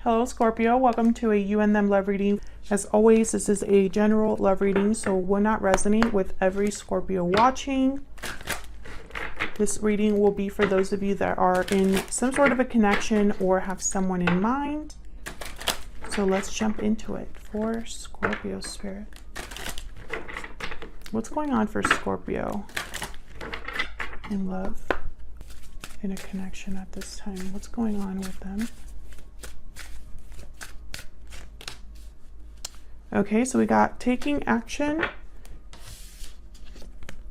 Hello Scorpio, welcome to a you and them love reading. As always, this is a general love reading, so will not resonate with every Scorpio watching. This reading will be for those of you that are in some sort of a connection or have someone in mind. So let's jump into it for Scorpio spirit. What's going on for Scorpio in love, in a connection at this time? What's going on with them? Okay, so we got taking action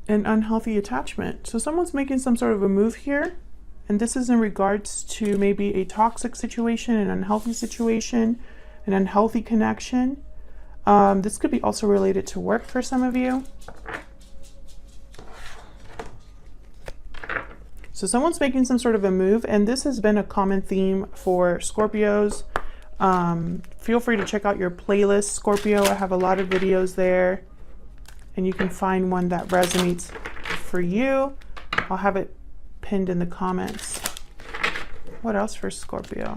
and unhealthy attachment. So someone's making some sort of a move here, and this is in regards to maybe a toxic situation, an unhealthy situation, an unhealthy connection. This could be also related to work for some of you. So someone's making some sort of a move, and this has been a common theme for Scorpios. Feel free to check out your playlist, Scorpio. I have a lot of videos there, and you can find one that resonates for you. I'll have it pinned in the comments. What else for Scorpio?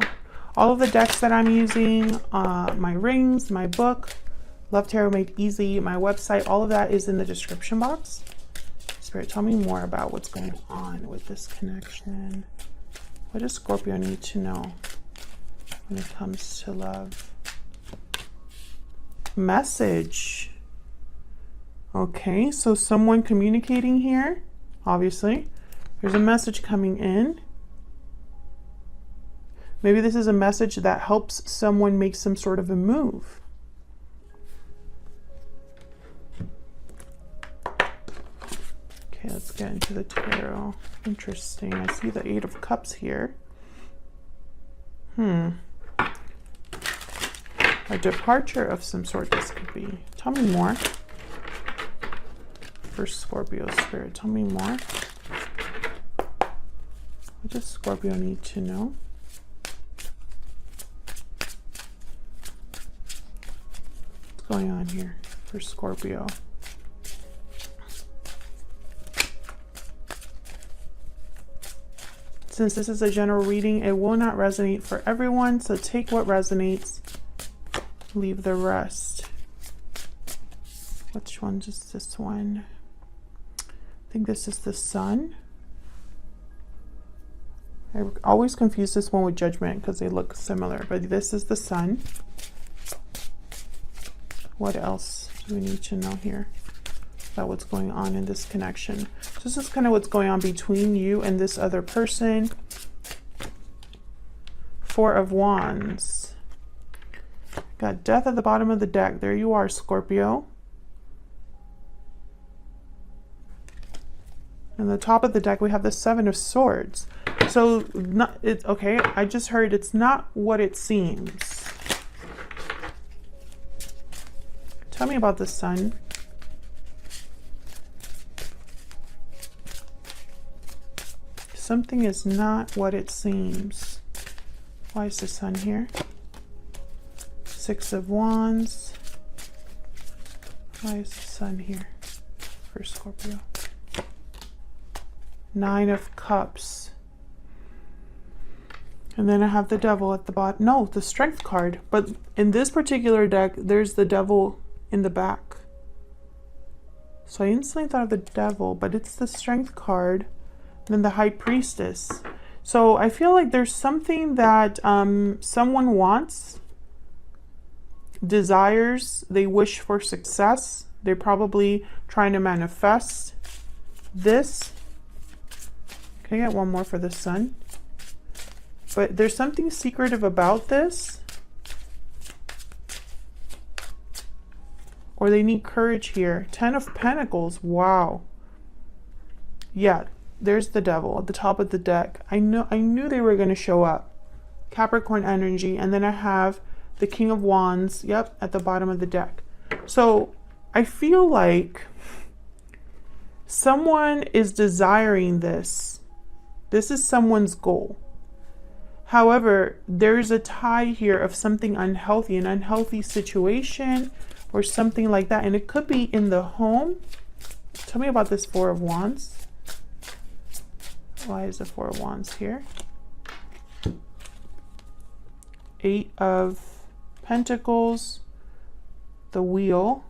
All of the decks that I'm using, my rings, my book, Love Tarot Made Easy, my website, all of that is in the description box. Spirit, tell me more about what's going on with this connection. What does Scorpio need to know when it comes to love? Message. Okay, so someone communicating here, obviously. There's a message coming in. Maybe this is a message that helps someone make some sort of a move. Okay, let's get into the tarot. Interesting. I see the Eight of Cups here. A departure of some sort this could be. Tell me more. For Scorpio spirit, tell me more. What does Scorpio need to know? What's going on here for Scorpio? Since this is a general reading, it will not resonate for everyone, so take what resonates, leave the rest. Which one is this one? I think this is the Sun. I always confuse this one with Judgment because they look similar, but this is the Sun. What else do we need to know here about what's going on in this connection? So this is kind of what's going on between you and this other person. Four of Wands. Got Death at the bottom of the deck. There you are, Scorpio. And the top of the deck, we have the Seven of Swords. So, okay, I just heard it's not what it seems. Tell me about the Sun. Something is not what it seems. Why is the Sun here? Six of Wands. Why is the Sun here for Scorpio? Nine of Cups. And then I have the Devil at the bottom. No, the Strength card. But in this particular deck, there's the Devil in the back. So I instantly thought of the Devil, but it's the Strength card. And then the High Priestess. So I feel like there's something that someone wants, desires, they wish for success. They're probably trying to manifest this. Can I get one more for the Sun? But there's something secretive about this. Or they need courage here. Ten of Pentacles. Wow. Yeah, there's the Devil at the top of the deck. I knew they were going to show up. Capricorn energy. And then I have the King of Wands. Yep, at the bottom of the deck. So I feel like someone is desiring this. This is someone's goal. However, there's a tie here of something unhealthy, an unhealthy situation or something like that. And it could be in the home. Tell me about this Four of Wands. Why is the Four of Wands here? Eight of Pentacles, the Wheel,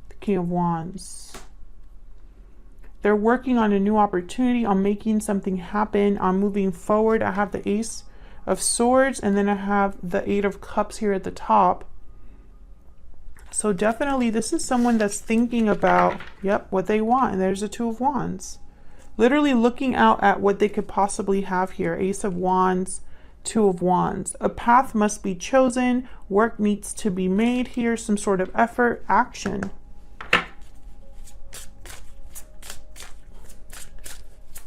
the King of Wands. They're working on a new opportunity, on making something happen, on moving forward. I have the Ace of Swords, and then I have the Eight of Cups here at the top. So definitely this is someone that's thinking about, yep, what they want. And there's the Two of Wands. Literally looking out at what they could possibly have here. Ace of Wands, Two of Wands. A path must be chosen. Work needs to be made here. Some sort of effort, action.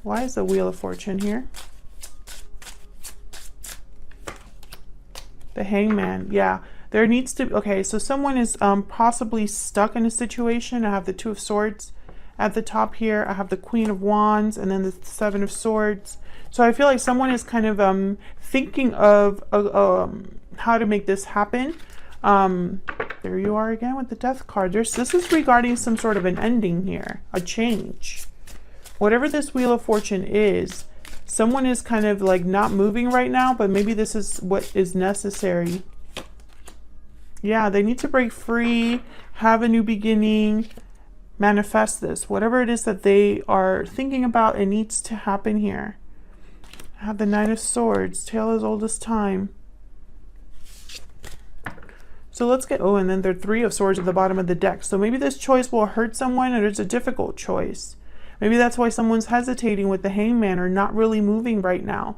Why is the Wheel of Fortune here? The Hangman. Yeah, there needs to be, okay, so someone is possibly stuck in a situation. I have the Two of Swords at the top here. I have the Queen of Wands and then the Seven of Swords. So I feel like someone is kind of thinking of how to make this happen. There you are again with the Death card. This is regarding some sort of an ending here, a change. Whatever this Wheel of Fortune is, someone is kind of like not moving right now, but maybe this is what is necessary. Yeah, they need to break free, have a new beginning, manifest this. Whatever it is that they are thinking about, it needs to happen here. I have the Nine of Swords, tale as old as time. So let's get, oh, and then there are Three of Swords at the bottom of the deck. So maybe this choice will hurt someone, or it's a difficult choice. Maybe that's why someone's hesitating with the Hangman or not really moving right now.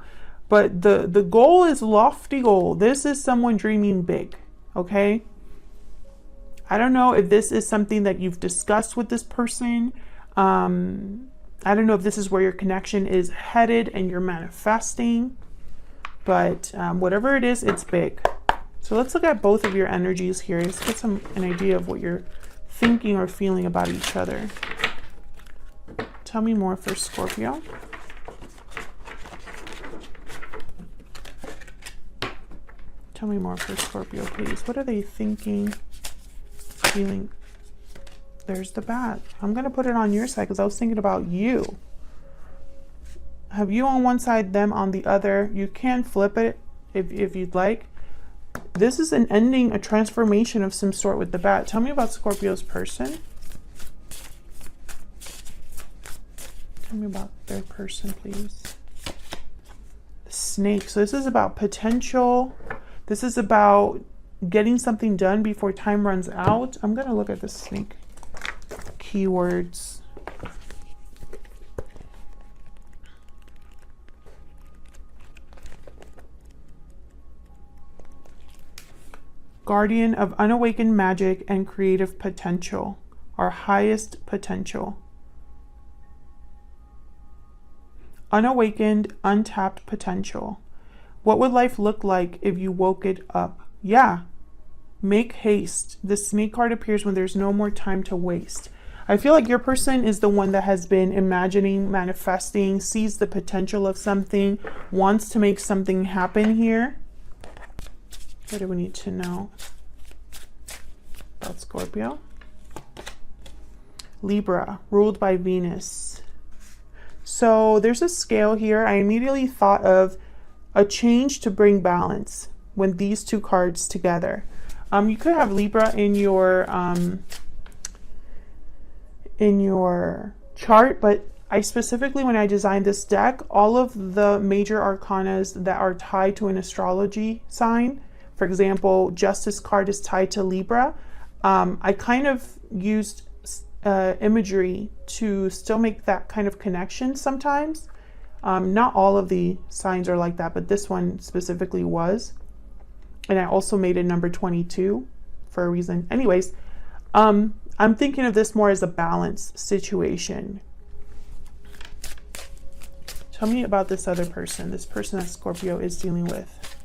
But the goal is lofty goal. This is someone dreaming big, okay? I don't know if this is something that you've discussed with this person. I don't know if this is where your connection is headed and you're manifesting. But whatever it is, it's big. So let's look at both of your energies here. Let's get an idea of what you're thinking or feeling about each other. Tell me more for Scorpio. Tell me more for Scorpio, please. What are they thinking, feeling? There's the Bat. I'm going to put it on your side because I was thinking about you. Have you on one side, them on the other. You can flip it if you'd like. This is an ending, a transformation of some sort with the Bat. Tell me about Scorpio's person. Tell me about their person, please. The Snake. So this is about potential. This is about getting something done before time runs out. I'm going to look at the Snake keywords. Guardian of unawakened magic and creative potential. Our highest potential. Unawakened, untapped potential. What would life look like if you woke it up? Yeah. Make haste. The Snake card appears when there's no more time to waste. I feel like your person is the one that has been imagining, manifesting, sees the potential of something, wants to make something happen here. What do we need to know about Scorpio? Libra, ruled by Venus. So there's a scale here. I immediately thought of a change to bring balance when these two cards together. You could have Libra in your chart, but I specifically, when I designed this deck, all of the major arcanas that are tied to an astrology sign, for example, Justice card is tied to Libra. I kind of used imagery to still make that kind of connection sometimes. Not all of the signs are like that, but this one specifically was. And I also made it number 22 for a reason. Anyways, I'm thinking of this more as a balance situation. Tell me about this other person, this person that Scorpio is dealing with.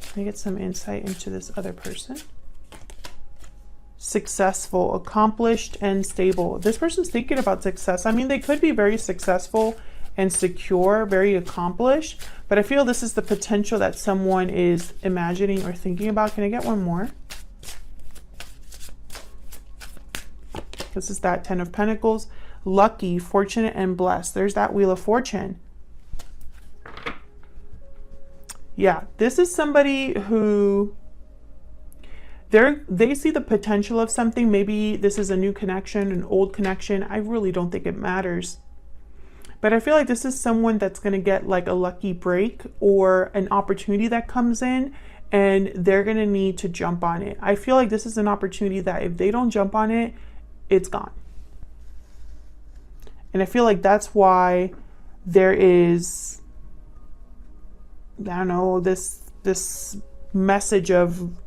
Can I get some insight into this other person? Successful, accomplished, and stable. This person's thinking about success. I mean, they could be very successful and secure, very accomplished, but I feel this is the potential that someone is imagining or thinking about. Can I get one more? This is that Ten of Pentacles. Lucky, fortunate, and blessed. There's that Wheel of Fortune. Yeah, this is somebody who they see the potential of something. Maybe this is a new connection, an old connection. I really don't think it matters. But I feel like this is someone that's going to get like a lucky break or an opportunity that comes in, and they're going to need to jump on it. I feel like this is an opportunity that if they don't jump on it, it's gone. And I feel like that's why there is, I don't know, this message of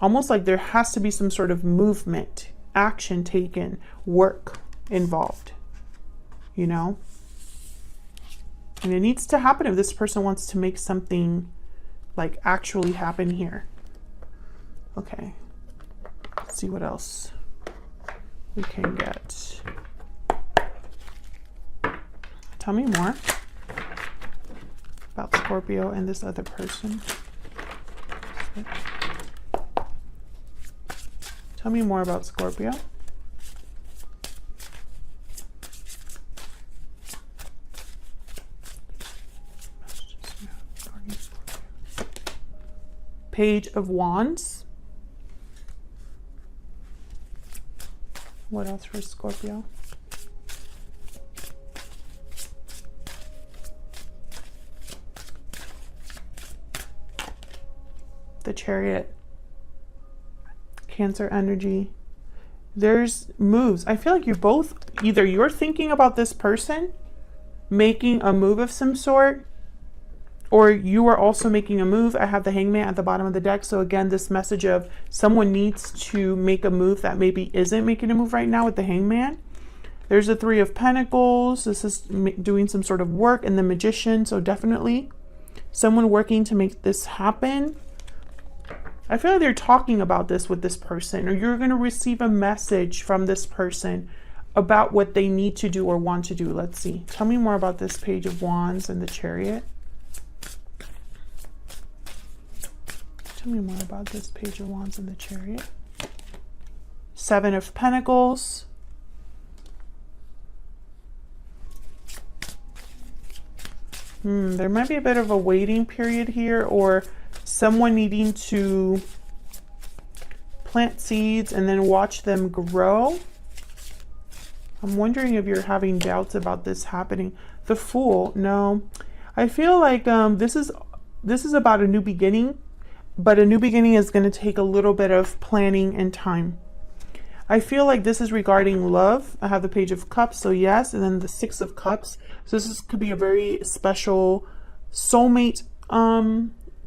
almost like there has to be some sort of movement, action taken, work involved, you know? And it needs to happen if this person wants to make something like actually happen here. Okay, let's see what else we can get. Tell me more about Scorpio and this other person. Tell me more about Scorpio. Page of Wands. What else for Scorpio? The Chariot. Cancer energy. There's moves. I feel like you both, either you're thinking about this person making a move of some sort, or you are also making a move. I have the Hangman at the bottom of the deck. So again, this message of someone needs to make a move that maybe isn't making a move right now with the Hangman. There's the Three of Pentacles. This is doing some sort of work, and the Magician. So definitely someone working to make this happen. I feel like they're talking about this with this person, or you're going to receive a message from this person about what they need to do or want to do. Let's see. Tell me more about this Page of Wands and the Chariot. Tell me more about this Page of Wands and the Chariot. Seven of Pentacles. There might be a bit of a waiting period here, or someone needing to plant seeds and then watch them grow. I'm wondering if you're having doubts about this happening. The Fool, no. I feel like this is about a new beginning, but a new beginning is going to take a little bit of planning and time. I feel like this is regarding love. I have the Page of Cups, so yes, and then the Six of Cups. So this could be a very special soulmate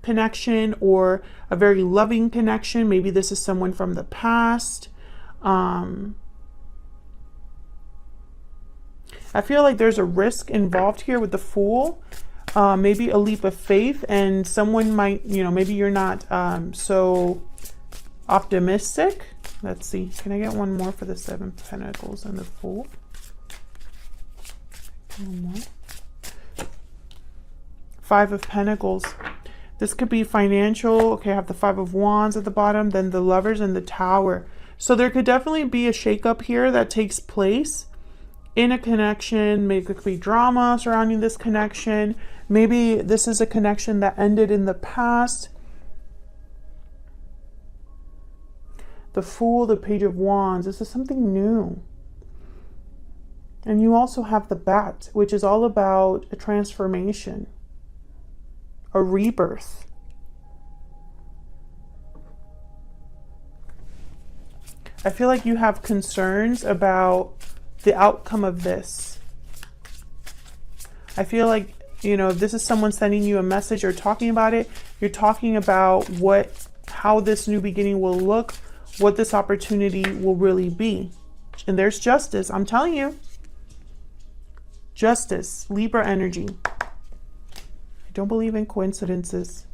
connection, or a very loving connection. Maybe this is someone from the past. I feel like there's a risk involved here with the Fool. Maybe a leap of faith, and someone might, you know, maybe you're not so optimistic. Let's see. Can I get one more for the Seven of Pentacles and the Fool? One more. Five of Pentacles. This could be financial. Okay, I have the Five of Wands at the bottom, then the Lovers and the Tower. So there could definitely be a shakeup here that takes place in a connection. Maybe it could be drama surrounding this connection. Maybe this is a connection that ended in the past. The Fool, the Page of Wands. This is something new. And you also have the Bat, which is all about a transformation, a rebirth. I feel like you have concerns about the outcome of this. I feel like, you know, if this is someone sending you a message or talking about it, you're talking about how this new beginning will look, what this opportunity will really be. And there's justice. I'm telling you. Justice. Libra energy. I don't believe in coincidences.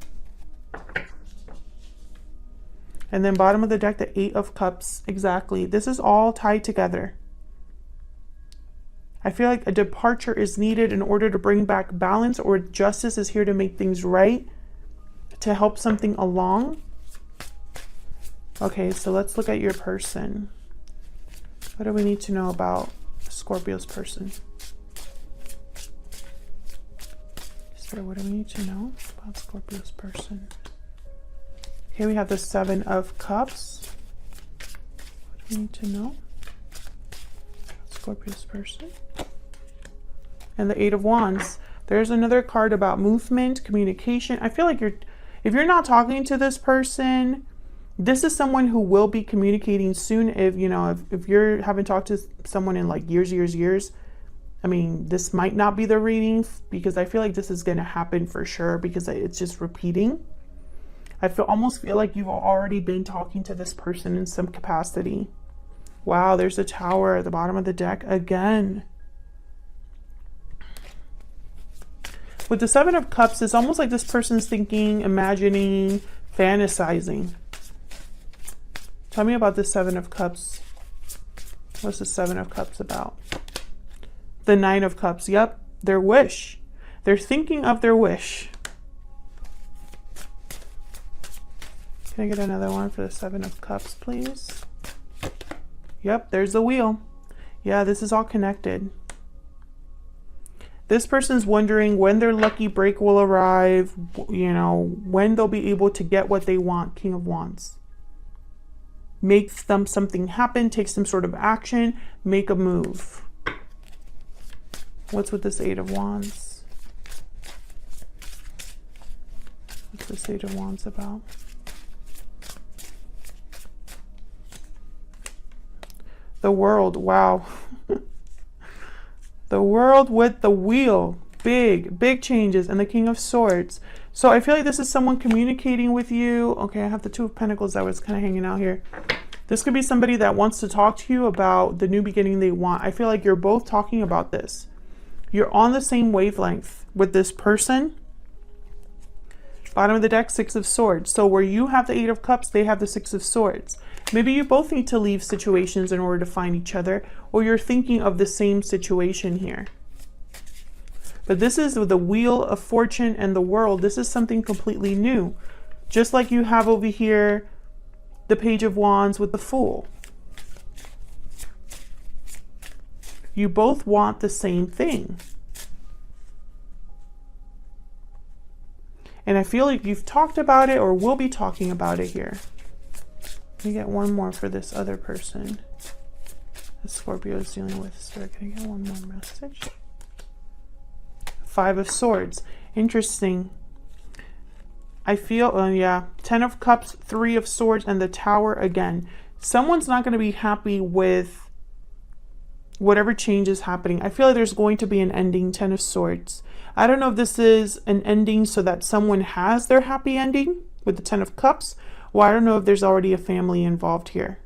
And then bottom of the deck, the Eight of Cups. Exactly. This is all tied together. I feel like a departure is needed in order to bring back balance, or justice is here to make things right, to help something along. Okay, so let's look at your person. What do we need to know about Scorpio's person? So what do we need to know about Scorpio's person? Okay, we have the Seven of Cups. What do we need to know about Scorpio's person? And the Eight of Wands. There's another card about movement, communication. I feel like if you're not talking to this person, this is someone who will be communicating soon. If you know, if you haven't talked to someone in like years, I mean, this might not be the reading, because I feel like this is going to happen for sure, because it's just repeating. I almost feel like you've already been talking to this person in some capacity. Wow, there's a Tower at the bottom of the deck again. With the Seven of Cups, it's almost like this person's thinking, imagining, fantasizing. Tell me about the Seven of Cups. What's the Seven of Cups about? The Nine of Cups. Yep, their wish. They're thinking of their wish. Can I get another one for the Seven of Cups, please? Yep, there's the Wheel. Yeah, this is all connected. This person's wondering when their lucky break will arrive, you know, when they'll be able to get what they want. King of Wands. Make them something happen, take some sort of action, make a move. What's with this Eight of Wands? What's this Eight of Wands about? The World. Wow. The World with the Wheel. Big changes. And the King of Swords. So I feel like this is someone communicating with you. Okay, I have the Two of Pentacles that was kind of hanging out here. This could be somebody that wants to talk to you about the new beginning they want. I feel like you're both talking about this. You're on the same wavelength with this person. Bottom of the deck, Six of Swords. So where you have the Eight of Cups, they have the Six of Swords. Maybe you both need to leave situations in order to find each other, or you're thinking of the same situation here. But this is the Wheel of Fortune and the World. This is something completely new. Just like you have over here, the Page of Wands with the Fool. You both want the same thing. And I feel like you've talked about it or will be talking about it here. Let me get one more for this other person that Scorpio is dealing with. So can I get one more message? Five of Swords. Interesting. I feel, yeah, Ten of Cups, Three of Swords, and the Tower again. Someone's not going to be happy with whatever change is happening. I feel like there's going to be an ending. Ten of Swords. I don't know if this is an ending so that someone has their happy ending with the Ten of Cups. Well, I don't know if there's already a family involved here.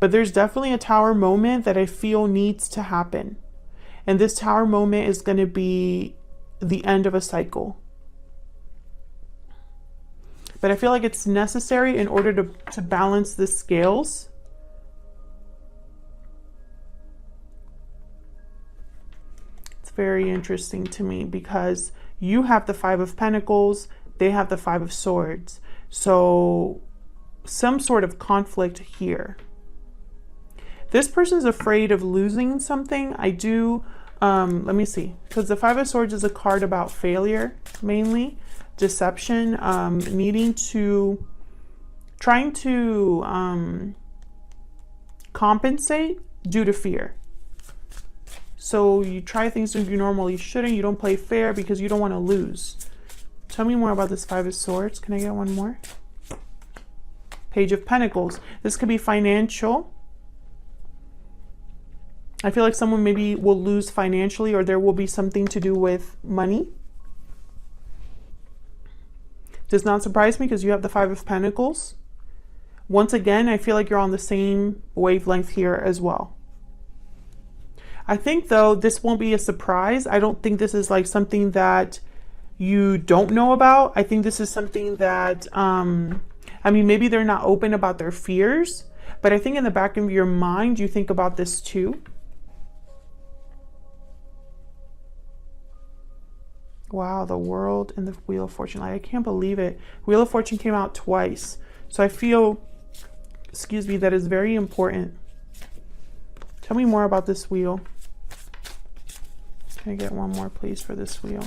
But there's definitely a Tower moment that I feel needs to happen. And this Tower moment is going to be the end of a cycle. But I feel like it's necessary in order to balance the scales. It's very interesting to me because you have the Five of Pentacles, they have the Five of Swords. So some sort of conflict here. This person's afraid of losing something. I do, let me see. Because the Five of Swords is a card about failure, mainly. Deception, trying to compensate due to fear. So you try things that you normally shouldn't. You don't play fair because you don't want to lose. Tell me more about this Five of Swords. Can I get one more? Page of Pentacles. This could be financial. I feel like someone maybe will lose financially, or there will be something to do with money. Does not surprise me because you have the Five of Pentacles. Once again, I feel like you're on the same wavelength here as well. I think though, this won't be a surprise. I don't think this is like something that you don't know about. I think this is something that, I mean, maybe they're not open about their fears, but I think in the back of your mind, you think about this too. Wow, the World and the Wheel of Fortune. Like, I can't believe it. Wheel of Fortune came out twice. So I feel, excuse me, that is very important. Tell me more about this wheel. Can I get one more, please, for this wheel?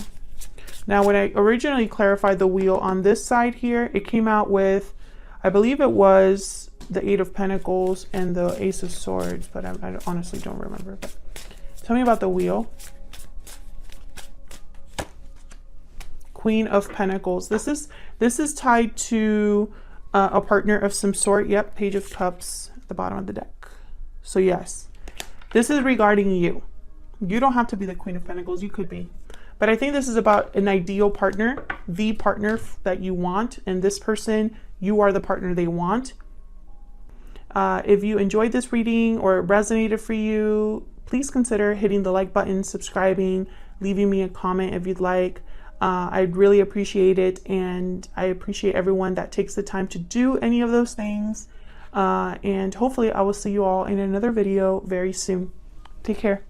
Now, when I originally clarified the wheel on this side here, it came out with, I believe it was the Eight of Pentacles and the Ace of Swords, but I honestly don't remember. But tell me about the wheel. Queen of Pentacles. This is tied to a partner of some sort. Yep, Page of Cups at the bottom of the deck. So yes, this is regarding you. You don't have to be the Queen of Pentacles. You could be. But I think this is about an ideal partner, the partner that you want. And this person, you are the partner they want. If you enjoyed this reading or it resonated for you, please consider hitting the like button, subscribing, leaving me a comment if you'd like. I'd really appreciate it. And I appreciate everyone that takes the time to do any of those things. And hopefully I will see you all in another video very soon. Take care.